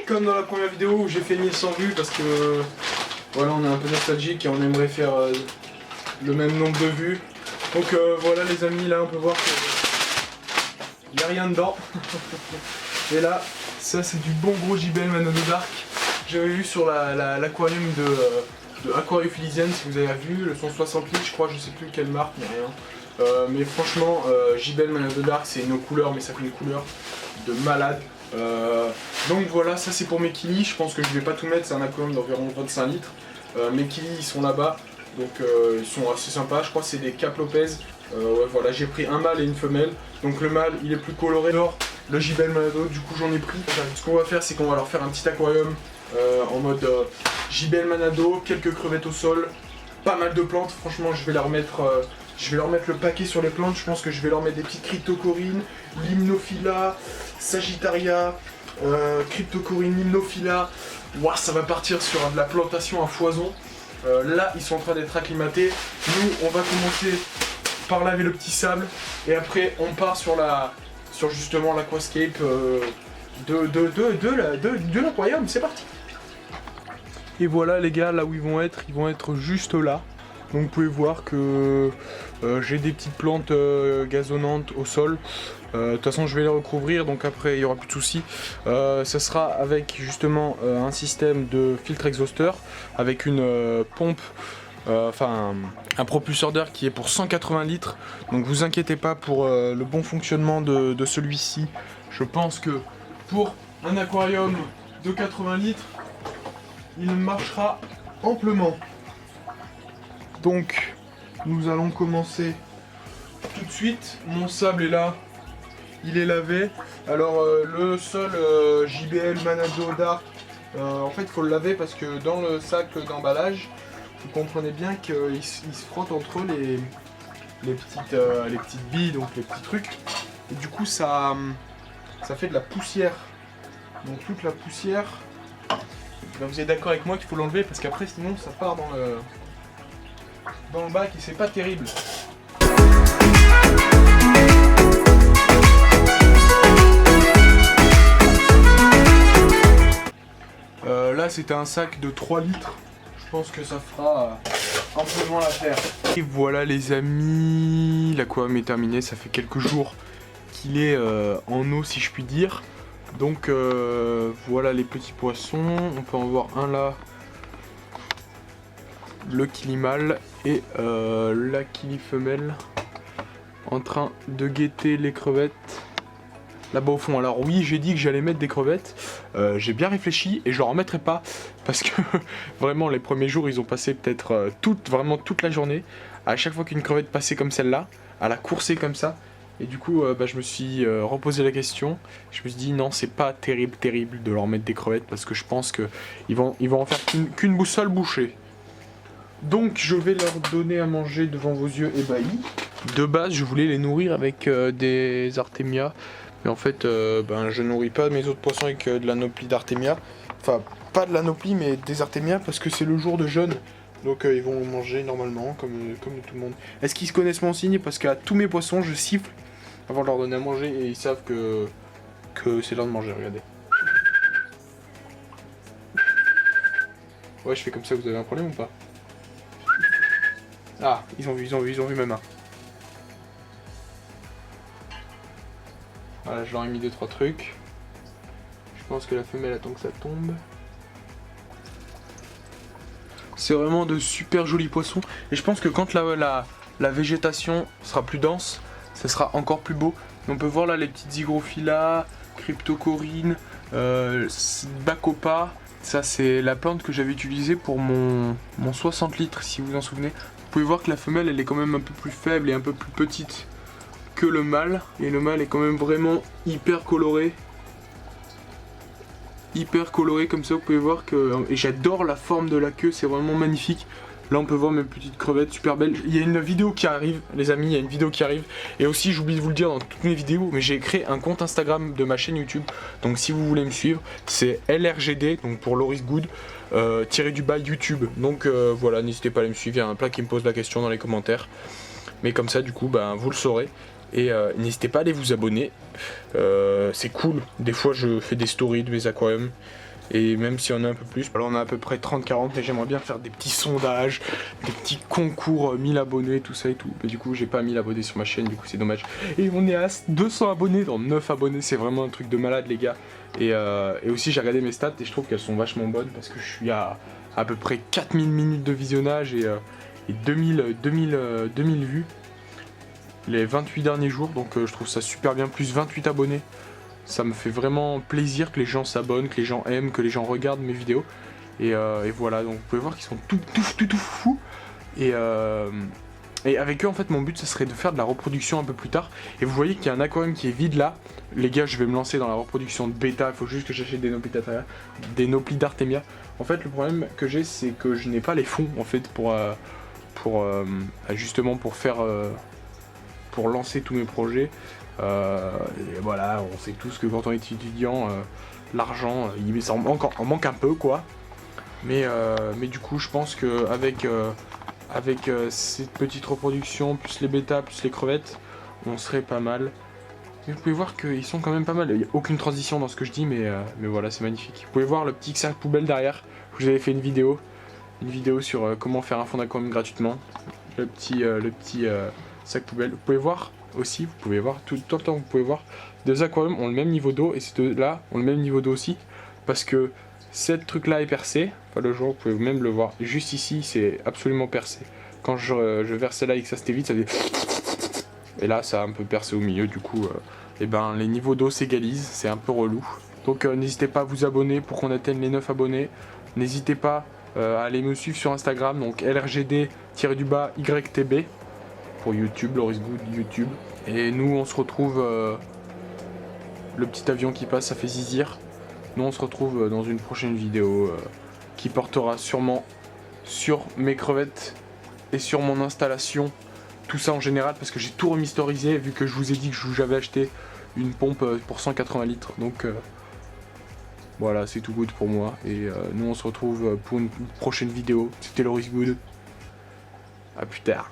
comme dans la première vidéo où j'ai fait 1100 vues parce que voilà, on est un peu nostalgique et on aimerait faire le même nombre de vues. Donc voilà les amis, là on peut voir qu'il n'y a rien dedans. Et là, ça c'est du bon gros JBL Manado Dark. J'avais vu sur l'aquarium de Aquariophilisien, si vous avez vu, le 160 litres, je crois, je sais plus quelle marque, mais rien. Mais franchement, JBL Manado Dark, c'est une couleur, mais ça fait une couleur de malade. Donc voilà, ça c'est pour mes kilis. Je pense que je vais pas tout mettre, c'est un aquarium d'environ 25 litres. Mes kilis ils sont là-bas, donc ils sont assez sympas. Je crois que c'est des Cap Lopez. Ouais, voilà, j'ai pris un mâle et une femelle. Donc le mâle il est plus coloré. Alors, le JBL Manado, du coup j'en ai pris. Ce qu'on va faire, c'est qu'on va leur faire un petit aquarium en mode JBL Manado, quelques crevettes au sol, pas mal de plantes. Franchement, je vais leur mettre le paquet sur les plantes. Je pense que je vais leur mettre des petites cryptocorines, limnophila, sagittaria, cryptocorine, limnophila. Wow, ça va partir sur de la plantation à foison. Là, ils sont en train d'être acclimatés. Nous, on va commencer par laver le petit sable et après, on part sur justement l'aquascape de l'aquarium. C'est parti. Et voilà les gars, là où ils vont être juste là. Donc vous pouvez voir que j'ai des petites plantes gazonnantes au sol. De toute façon je vais les recouvrir, donc après il n'y aura plus de soucis. Ça sera avec justement un système de filtre exhausteur avec une pompe, enfin un propulseur d'air qui est pour 180 litres. Donc vous inquiétez pas pour le bon fonctionnement de celui-ci. Je pense que pour un aquarium de 80 litres, il marchera amplement. Donc nous allons commencer tout de suite. Mon sable est là, il est lavé. Alors le sol JBL Manado Dark, en fait il faut le laver parce que dans le sac d'emballage, vous comprenez bien qu'il se frotte entre eux les petites billes, donc les petits trucs. Et du coup ça fait de la poussière. Donc toute la poussière, ben, vous êtes d'accord avec moi qu'il faut l'enlever parce qu'après sinon ça part dans le bac et c'est pas terrible. Là c'était un sac de 3 litres. Je pense que ça fera amplement l'affaire. Et voilà les amis, l'aquarium est terminé, ça fait quelques jours qu'il est en eau si je puis dire. Donc voilà les petits poissons, on peut en voir un là, le kili mâle et la kili femelle en train de guetter les crevettes là-bas au fond. Alors oui, j'ai dit que j'allais mettre des crevettes, j'ai bien réfléchi et je leur en mettrai pas parce que vraiment les premiers jours ils ont passé peut-être vraiment toute la journée à chaque fois qu'une crevette passait comme celle-là, à la courser comme ça. Et du coup, je me suis reposé la question. Je me suis dit non, c'est pas terrible de leur mettre des crevettes parce que je pense qu'ils vont en faire qu'une seule bouchée. Donc je vais leur donner à manger devant vos yeux ébahis. De base, je voulais les nourrir avec des artémias. Mais en fait, je nourris pas mes autres poissons avec de l'anoplie d'artémia. Enfin, pas de l'anoplie, mais des artémias parce que c'est le jour de jeûne. Donc ils vont manger normalement, comme tout le monde. Est-ce qu'ils se connaissent mon signe? Parce qu'à tous mes poissons, je siffle avant de leur donner à manger et ils savent que c'est l'heure de manger, regardez. Ouais, je fais comme ça, vous avez un problème ou pas? Ah, ils ont vu ma main. Voilà, je leur ai mis 2-3 trucs. Je pense que la femelle attend que ça tombe. C'est vraiment de super jolis poissons. Et je pense que quand la végétation sera plus dense, ça sera encore plus beau. Et on peut voir là les petites hygrophila, cryptocorine, bacopa. Ça c'est la plante que j'avais utilisée pour mon 60 litres si vous vous en souvenez. Vous pouvez voir que la femelle elle est quand même un peu plus faible et un peu plus petite que le mâle. Et le mâle est quand même vraiment hyper coloré. Hyper coloré comme ça, vous pouvez voir que... Et j'adore la forme de la queue, c'est vraiment magnifique. Là on peut voir mes petites crevettes super belles. Il y a une vidéo qui arrive les amis, il y a une vidéo qui arrive. Et aussi j'oublie de vous le dire dans toutes mes vidéos, mais j'ai créé un compte Instagram de ma chaîne YouTube. Donc si vous voulez me suivre, c'est LRGD, donc pour Loris Good, tiré du bas YouTube. Donc voilà, n'hésitez pas à aller me suivre, il y a un plat qui me pose la question dans les commentaires. Mais comme ça du coup, vous le saurez. Et n'hésitez pas à aller vous abonner, c'est cool. Des fois je fais des stories de mes aquariums. Et même si on a un peu plus, là on a à peu près 30-40, mais j'aimerais bien faire des petits sondages, des petits concours 1000 abonnés, tout ça et tout. Mais du coup j'ai pas 1000 abonnés sur ma chaîne, du coup c'est dommage. Et on est à 200 abonnés dans 9 abonnés, c'est vraiment un truc de malade les gars. Et aussi j'ai regardé mes stats et je trouve qu'elles sont vachement bonnes parce que je suis à peu près 4000 minutes de visionnage et 2000 vues les 28 derniers jours, donc je trouve ça super bien, plus 28 abonnés. Ça me fait vraiment plaisir que les gens s'abonnent, que les gens aiment, que les gens regardent mes vidéos. Et voilà, donc vous pouvez voir qu'ils sont tout fous. Et avec eux, en fait, mon but, ça serait de faire de la reproduction un peu plus tard. Et vous voyez qu'il y a un aquarium qui est vide là. Les gars, je vais me lancer dans la reproduction de bêta. Il faut juste que j'achète des Noplidartemia. En fait, le problème que j'ai, c'est que je n'ai pas les fonds, en fait, justement pour faire... pour lancer tous mes projets. Et voilà, on sait tous que quand on est étudiant, l'argent, ça en manque un peu quoi. Mais du coup, je pense qu'avec avec cette petite reproduction, plus les bêtas, plus les crevettes, on serait pas mal. Mais vous pouvez voir qu'ils sont quand même pas mal. Il n'y a aucune transition dans ce que je dis, mais voilà, c'est magnifique. Vous pouvez voir le petit sac poubelle derrière. Je vous avais fait une vidéo sur comment faire un fond d'aquarium gratuitement. Le petit sac poubelle. Vous pouvez voir aussi, tout le temps, vous pouvez voir, deux aquariums ont le même niveau d'eau et ces deux-là ont le même niveau d'eau aussi. Parce que cette truc-là est percé. Enfin, le jour, vous pouvez même le voir. Juste ici, c'est absolument percé. Quand je versais là et que ça c'était vide, ça faisait... Et là, ça a un peu percé au milieu, du coup, et ben, les niveaux d'eau s'égalisent, c'est un peu relou. Donc n'hésitez pas à vous abonner pour qu'on atteigne les 9 abonnés. N'hésitez pas à aller me suivre sur Instagram, donc LRGD-YTB pour YouTube, Loris Good YouTube. Et nous, on se retrouve... le petit avion qui passe, ça fait zizir. Nous, on se retrouve dans une prochaine vidéo qui portera sûrement sur mes crevettes et sur mon installation. Tout ça en général parce que j'ai tout remasterisé vu que je vous ai dit que j'avais acheté une pompe pour 180 litres. Donc voilà, c'est tout good pour moi. Et nous on se retrouve pour une prochaine vidéo. C'était Loris Good. A plus tard.